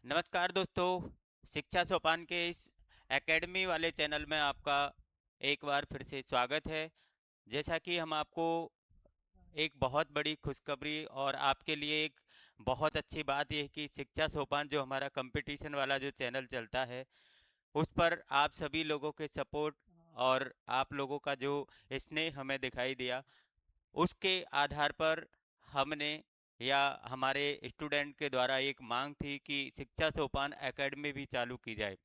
नमस्कार दोस्तों। शिक्षा सोपान के इस एकेडमी वाले चैनल में आपका एक बार फिर से स्वागत है। जैसा कि हम आपको एक बहुत बड़ी खुशखबरी और आपके लिए एक बहुत अच्छी बात यह है कि शिक्षा सोपान जो हमारा कंपटीशन वाला जो चैनल चलता है उस पर आप सभी लोगों के सपोर्ट और आप लोगों का जो स्नेह हमें दिखाई दिया, उसके आधार पर हमने या हमारे स्टूडेंट के द्वारा एक मांग थी कि शिक्षा सोपान एकेडमी भी चालू की जाए।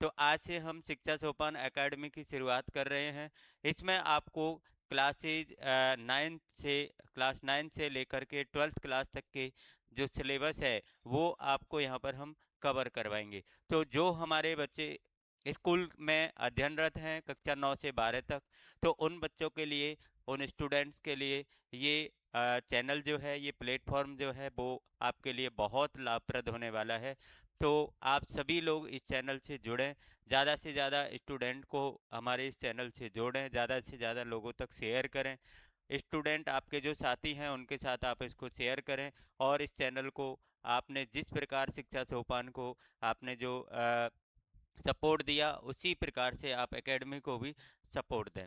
तो आज से हम शिक्षा सोपान एकेडमी की शुरुआत कर रहे हैं। इसमें आपको क्लासेज 9 से लेकर के 12th क्लास तक के जो सिलेबस है वो आपको यहाँ पर हम कवर करवाएंगे। तो जो हमारे बच्चे स्कूल में अध्ययनरत हैं कक्षा 9 से 12 तक, तो उन बच्चों के लिए, उन स्टूडेंट्स के लिए ये चैनल जो है, ये प्लेटफॉर्म जो है वो आपके लिए बहुत लाभप्रद होने वाला है। तो आप सभी लोग इस चैनल से जुड़ें, ज़्यादा से ज़्यादा स्टूडेंट को हमारे इस चैनल से जोड़ें, ज़्यादा से ज़्यादा लोगों तक शेयर करें। स्टूडेंट आपके जो साथी हैं उनके साथ आप इसको शेयर करें और इस चैनल को आपने जिस प्रकार शिक्षा सोपान को आपने जो सपोर्ट दिया उसी प्रकार से आप एकेडमी को भी सपोर्ट दें।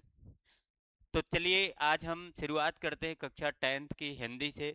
तो चलिए आज हम शुरुआत करते हैं कक्षा 10th की हिंदी से।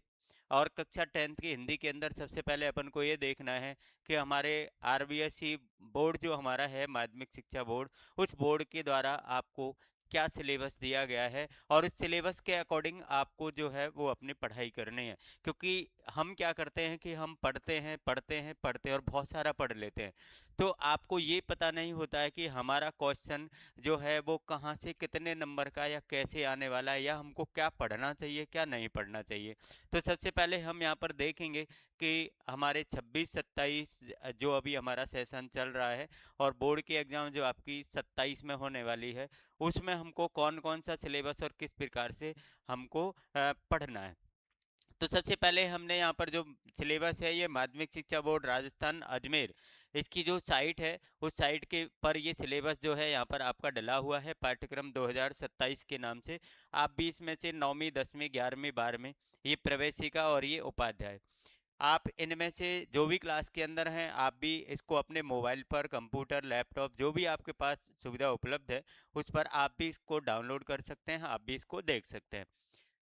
और कक्षा 10th की हिंदी के अंदर सबसे पहले अपन को ये देखना है कि हमारे आरबीएसई बोर्ड जो हमारा है, माध्यमिक शिक्षा बोर्ड, उस बोर्ड के द्वारा आपको क्या सिलेबस दिया गया है और उस सिलेबस के अकॉर्डिंग आपको जो है वो अपनी पढ़ाई करनी है। क्योंकि हम क्या करते हैं कि हम पढ़ते हैं पढ़ते हैं पढ़ते हैं और बहुत सारा पढ़ लेते हैं, तो आपको ये पता नहीं होता है कि हमारा क्वेश्चन जो है वो कहाँ से कितने नंबर का या कैसे आने वाला है, या हमको क्या पढ़ना चाहिए क्या नहीं पढ़ना चाहिए। तो सबसे पहले हम यहाँ पर देखेंगे कि हमारे 26-27 जो अभी हमारा सेशन चल रहा है और बोर्ड की एग्ज़ाम जो आपकी 27 में होने वाली है, उसमें हमको कौन कौन सा सिलेबस और किस प्रकार से हमको पढ़ना है। तो सबसे पहले हमने यहाँ पर जो सिलेबस है, ये माध्यमिक शिक्षा बोर्ड राजस्थान अजमेर, इसकी जो साइट है उस साइट के पर ये सिलेबस जो है यहाँ पर आपका डला हुआ है, पाठ्यक्रम 2027 के नाम से। आप भी इसमें से 9वीं 10वीं 11वीं 12वीं, ये प्रवेशिका और ये उपाध्याय, आप इनमें से जो भी क्लास के अंदर हैं आप भी इसको अपने मोबाइल पर, कंप्यूटर, लैपटॉप, जो भी आपके पास सुविधा उपलब्ध है उस पर आप भी इसको डाउनलोड कर सकते हैं, आप भी इसको देख सकते हैं।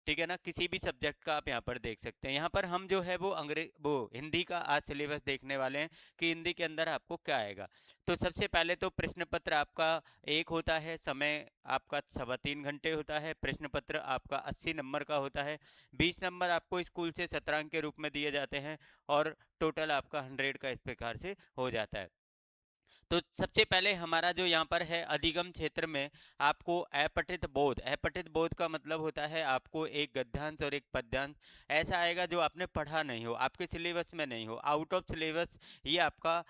ठीक है ना, किसी भी सब्जेक्ट का आप यहाँ पर देख सकते हैं। यहाँ पर हम जो है वो वो हिंदी का आज सिलेबस देखने वाले हैं कि हिंदी के अंदर आपको क्या आएगा। तो सबसे पहले तो प्रश्न पत्र आपका एक होता है, समय आपका 3.25 घंटे होता है। प्रश्न पत्र आपका 80 नंबर का होता है। 20 नंबर आपको स्कूल से शतरंज के रूप में दिए जाते हैं और टोटल आपका 100 का इस प्रकार से हो जाता है। तो सबसे पहले हमारा जो यहाँ पर है अधिगम क्षेत्र में आपको अपठित बोध, अपठित बोध का मतलब होता है आपको एक गद्यांश और एक पद्यांश ऐसा आएगा जो आपने पढ़ा नहीं हो, आपके सिलेबस में नहीं हो, आउट ऑफ सिलेबस, ये आपका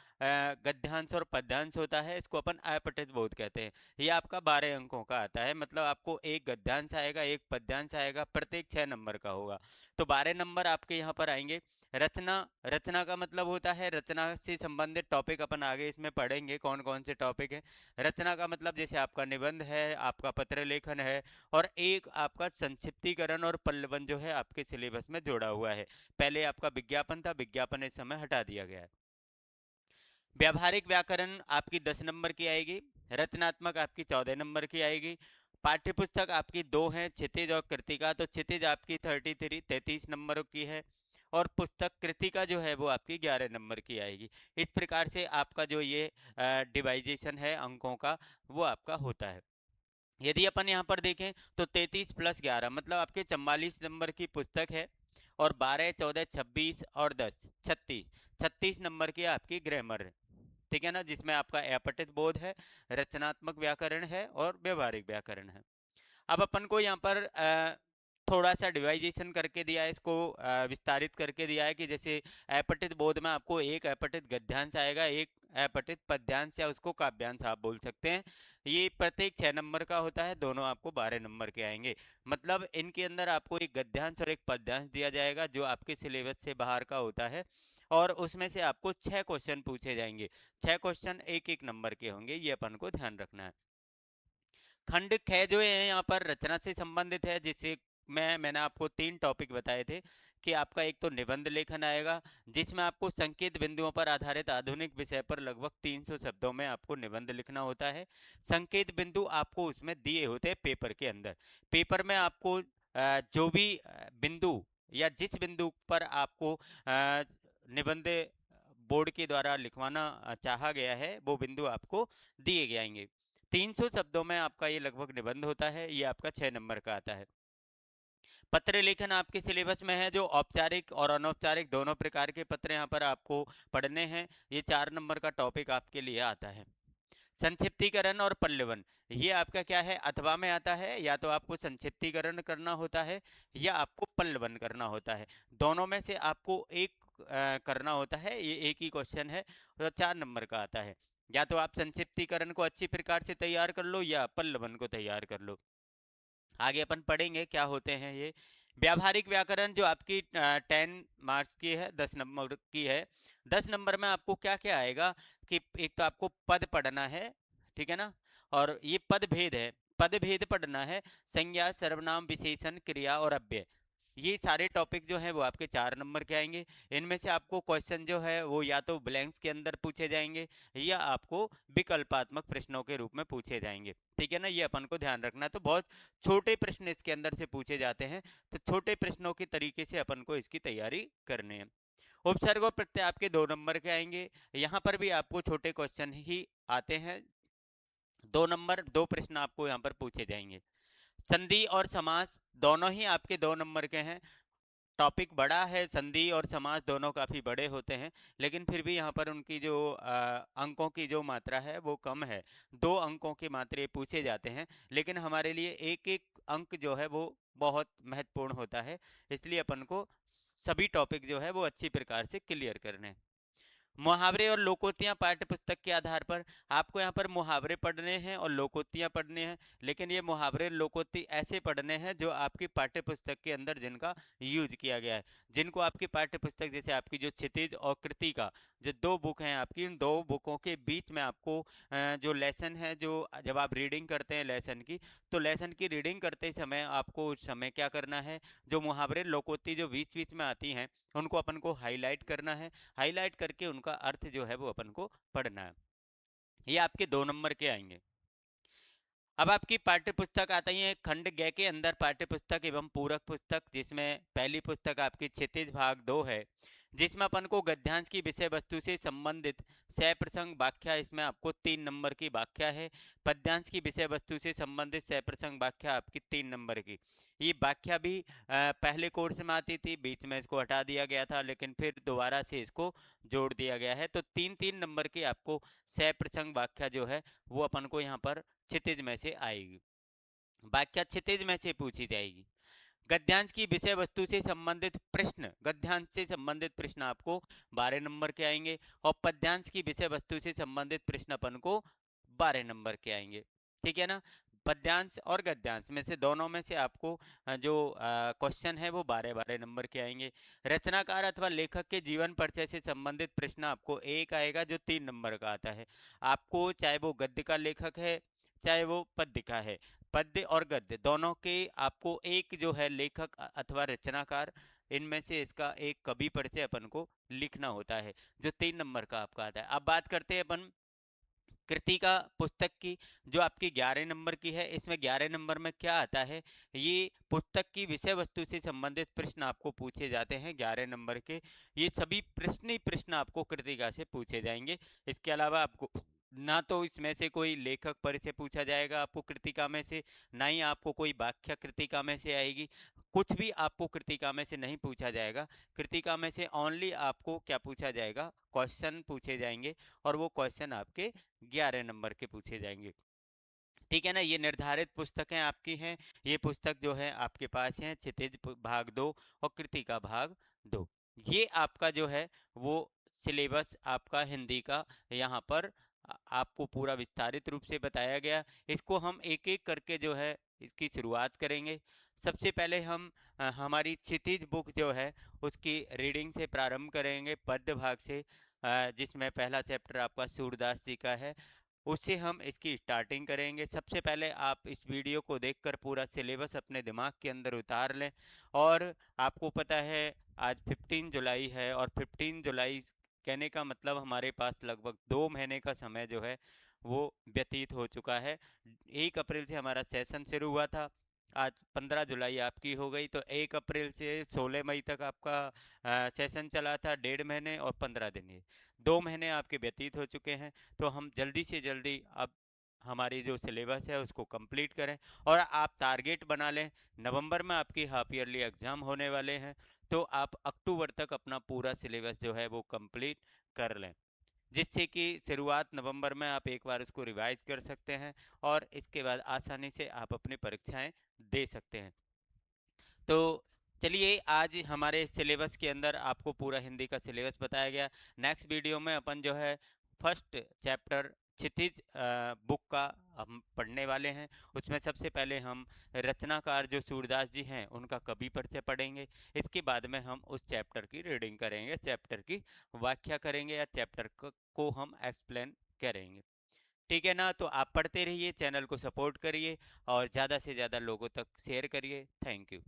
गद्यांश और पद्यांश होता है। इसको अपन अपठित बोध कहते हैं। ये आपका 12 अंकों का आता है, मतलब आपको एक गद्यांश आएगा एक पद्यांश आएगा, प्रत्येक 6 नंबर का होगा। तो 12 नंबर आपके यहाँ पर आएंगे। रचना, रचना का मतलब होता है, रचना से संबंधित टॉपिक अपन आगे इसमें पढ़ेंगे कौन कौन से टॉपिक है। रचना का मतलब जैसे आपका निबंध है, आपका पत्र लेखन है, और एक आपका संक्षिप्तीकरण और पल्लवन जो है आपके सिलेबस में जोड़ा हुआ है। पहले आपका विज्ञापन था, विज्ञापन इस समय हटा दिया गया है। व्यावहारिक व्याकरण आपकी 10 नंबर की आएगी। रचनात्मक आपकी 14 नंबर की आएगी। पाठ्य पुस्तक आपकी दो हैं, क्षितिज और कृतिका। तो क्षितिज आपकी 33 नंबर की है और पुस्तक कृतिका जो है वो आपकी 11 नंबर की आएगी। इस प्रकार से आपका जो ये डिवाइजेशन है अंकों का वो आपका होता है। यदि अपन यहाँ पर देखें तो 33 + 11 मतलब आपके 44 नंबर की पुस्तक है और 12 14 26 और 10 36, 36 नंबर की आपकी ग्रामर है। ठीक है ना, जिसमें आपका अपठित बोध है, रचनात्मक व्याकरण है और व्यवहारिक व्याकरण है। अब अपन को यहाँ पर थोड़ा सा डिवाइजेशन करके दिया है, इसको विस्तारित करके दिया है कि जैसे अपठित बोध में आपको एक अपठित गद्यांश आएगा, एक अपठित पद्यांश या उसको काव्यांश आप बोल सकते हैं। ये प्रत्येक 6 नंबर का होता है, दोनों आपको 12 नंबर के आएंगे। मतलब इनके अंदर आपको एक गद्यांश और एक पद्यांश दिया जाएगा जो आपके सिलेबस से बाहर का होता है और उसमें से आपको 6 क्वेश्चन पूछे जाएंगे। 6 क्वेश्चन एक एक नंबर के होंगे, ये अपन को ध्यान रखना है। खंड ख जो है यहाँ पर रचना से संबंधित है, जिससे मैंने आपको 3 टॉपिक बताए थे कि आपका एक तो निबंध लेखन आएगा, जिसमें आपको संकेत बिंदुओं पर आधारित आधुनिक विषय पर लगभग 300 शब्दों में आपको निबंध लिखना होता है। संकेत बिंदु आपको उसमें दिए होते हैं पेपर के अंदर। पेपर में आपको जो भी बिंदु या जिस बिंदु पर आपको निबंध बोर्ड के द्वारा लिखवाना चाहा गया है, वो बिंदु आपको दिए जाएंगे। 300 शब्दों में आपका ये लगभग निबंध होता है, ये आपका 6 नंबर का आता है। पत्र लेखन आपके सिलेबस में है, जो औपचारिक और अनौपचारिक दोनों प्रकार के पत्र यहाँ पर आपको पढ़ने हैं। ये 4 नंबर का टॉपिक आपके लिए आता है। संक्षिप्तीकरण और पल्लवन, ये आपका क्या है, अथवा में आता है। या तो आपको संक्षिप्तीकरण करना होता है या आपको पल्लवन करना होता है, दोनों में से आपको एक करना होता है। ये एक ही क्वेश्चन है और 4 नंबर का आता है। या तो आप संक्षिप्तीकरण को अच्छी प्रकार से तैयार कर लो या पल्लवन को तैयार कर लो। आगे अपन पढ़ेंगे क्या होते हैं ये। व्यावहारिक व्याकरण जो आपकी 10 मार्क्स की है, 10 नंबर की है। 10 नंबर में आपको क्या क्या आएगा कि एक तो आपको पद पढ़ना है, ठीक है ना, और ये पद भेद है, पद भेद पढ़ना है, संज्ञा सर्वनाम विशेषण क्रिया और अव्यय, ये सारे टॉपिक जो हैं वो आपके 4 नंबर के आएंगे। इनमें से आपको क्वेश्चन जो है वो या तो ब्लैंक्स के अंदर पूछे जाएंगे या आपको विकल्पात्मक प्रश्नों के रूप में पूछे जाएंगे, ठीक है ना, ये अपन को ध्यान रखना है। तो बहुत छोटे प्रश्न इसके अंदर से पूछे जाते हैं, तो छोटे प्रश्नों के तरीके से अपन को इसकी तैयारी करनी है। उपसर्ग और प्रत्यय आपके 2 नंबर के आएंगे, यहाँ पर भी आपको छोटे क्वेश्चन ही आते हैं। 2 नंबर 2 प्रश्न आपको यहाँ पर पूछे जाएंगे। संधि और समास दोनों ही आपके 2 नंबर के हैं। टॉपिक बड़ा है, संधि और समास दोनों काफ़ी बड़े होते हैं, लेकिन फिर भी यहाँ पर उनकी जो अंकों की जो मात्रा है वो कम है। 2 अंकों की मात्रा पूछे जाते हैं, लेकिन हमारे लिए एक एक अंक जो है वो बहुत महत्वपूर्ण होता है, इसलिए अपन को सभी टॉपिक जो है वो अच्छी प्रकार से क्लियर करने हैं। मुहावरे और लोकोक्तियाँ पाठ्य पुस्तक के आधार पर आपको यहाँ पर मुहावरे पढ़ने हैं और लोकोक्तियाँ पढ़ने हैं, लेकिन ये मुहावरे लोकोक्ति ऐसे पढ़ने हैं जो आपकी पाठ्य पुस्तक के अंदर जिनका यूज किया गया है, जिनको आपकी पाठ्य पुस्तक जैसे आपकी जो क्षितिज और कृतिका जो 2 बुक हैं आपकी, उन 2 बुकों के बीच में आपको जो लेसन है, जो जब आप रीडिंग करते हैं लेसन की, तो लेसन की रीडिंग करते समय आपको उस समय क्या करना है, जो मुहावरे लोकोक्ति जो बीच बीच में आती हैं उनको अपन को हाईलाइट करना है। हाईलाइट करके उनका अर्थ जो है वो अपन को पढ़ना है। ये आपके 2 नंबर के आएंगे। अब आपकी पाठ्य पुस्तक आती है खंड ग के अंदर पाठ्य पुस्तक एवं पूरक पुस्तक, जिसमें पहली पुस्तक आपकी क्षितिज भाग 2 है, जिसमें अपन को गद्यांश की विषय वस्तु से संबंधित सह प्रसंग व्याख्या, इसमें आपको 3 नंबर की व्याख्या है। पद्यांश की विषय वस्तु से संबंधित सह प्रसंग व्याख्या आपकी 3 नंबर की। ये व्याख्या भी पहले कोर्स में आती थी, बीच में इसको हटा दिया गया था, लेकिन फिर दोबारा से इसको जोड़ दिया गया है। तो 3-3 नंबर की आपको सह प्रसंग व्याख्या जो है वो अपन को यहाँ पर क्षितिज में से आएगी, व्याख्या क्षितिज में से पूछी जाएगी। गद्यांश की विषय वस्तु से संबंधित प्रश्न, गद्यांश से संबंधित प्रश्न आपको 12 नंबर के आएंगे, और पद्यांश की विषय वस्तु से संबंधित प्रश्न अपन को 12 नंबर के आएंगे, ठीक है ना। पद्यांश और गद्यांश में से दोनों में से आपको जो क्वेश्चन है वो 12-12 नंबर के आएंगे। रचनाकार अथवा लेखक के जीवन परिचय से संबंधित प्रश्न आपको एक आएगा जो 3 नंबर का आता है। आपको चाहे वो गद्य का लेखक है चाहे वो पद्य का है, पद्य और गद्य दोनों के आपको एक जो है लेखक अथवा रचनाकार, इनमें से इसका एक कवि परिचय अपन को लिखना होता है, जो 3 नंबर का आपका आता है। अब बात करते हैं अपन कृतिका पुस्तक की, जो आपकी 11 नंबर की है। इसमें 11 नंबर में क्या आता है, ये पुस्तक की विषय वस्तु से संबंधित प्रश्न आपको पूछे जाते हैं 11 नंबर के। ये सभी प्रश्न ही प्रश्न आपको कृतिका से पूछे जाएंगे। इसके अलावा आपको ना तो इसमें से कोई लेखक परिचय पूछा जाएगा आपको कृतिका में से, ना ही आपको कोई व्याख्या कृतिका में से आएगी, कुछ भी आपको कृतिका में से नहीं पूछा जाएगा। कृतिका में से ओनली आपको क्या पूछा जाएगा, क्वेश्चन पूछे जाएंगे, और वो क्वेश्चन आपके 11 नंबर के पूछे जाएंगे, ठीक है ना। ये निर्धारित पुस्तकें आपकी हैं, ये पुस्तक जो है आपके पास है क्षितिज भाग 2 और कृतिका भाग 2। ये आपका जो है वो सिलेबस आपका हिंदी का यहाँ पर आपको पूरा विस्तारित रूप से बताया गया। इसको हम एक एक करके जो है इसकी शुरुआत करेंगे। सबसे पहले हम हमारी क्षितिज बुक जो है उसकी रीडिंग से प्रारंभ करेंगे, पद्य भाग से, जिसमें पहला चैप्टर आपका सूरदास जी का है। उससे हम इसकी स्टार्टिंग करेंगे। सबसे पहले आप इस वीडियो को देखकर पूरा सिलेबस अपने दिमाग के अंदर उतार लें। और आपको पता है आज 15 जुलाई है, और 15 जुलाई कहने का मतलब हमारे पास लगभग 2 महीने का समय जो है वो व्यतीत हो चुका है। 1 अप्रैल से हमारा सेशन शुरू हुआ था, आज 15 जुलाई आपकी हो गई, तो 1 अप्रैल से 16 मई तक आपका सेशन चला था, 1.5 महीने और 15 दिन, ये 2 महीने आपके व्यतीत हो चुके हैं। तो हम जल्दी से जल्दी अब हमारी जो सिलेबस है उसको कंप्लीट करें। और आप टारगेट बना लें, नवंबर में आपकी हाफ ईयरली एग्ज़ाम होने वाले हैं, तो आप अक्टूबर तक अपना पूरा सिलेबस जो है वो कंप्लीट कर लें, जिससे कि शुरुआत नवंबर में आप एक बार उसको रिवाइज कर सकते हैं और इसके बाद आसानी से आप अपनी परीक्षाएं दे सकते हैं। तो चलिए, आज हमारे सिलेबस के अंदर आपको पूरा हिंदी का सिलेबस बताया गया। नेक्स्ट वीडियो में अपन जो है फर्स्ट चैप्टर क्षितिज बुक का हम पढ़ने वाले हैं। उसमें सबसे पहले हम रचनाकार जो सूरदास जी हैं उनका कवि परिचय पढ़ेंगे। इसके बाद में हम उस चैप्टर की रीडिंग करेंगे, चैप्टर की व्याख्या करेंगे, या चैप्टर को हम एक्सप्लेन करेंगे। ठीक है ना? तो आप पढ़ते रहिए, चैनल को सपोर्ट करिए और ज़्यादा से ज़्यादा लोगों तक शेयर करिए। Thank you.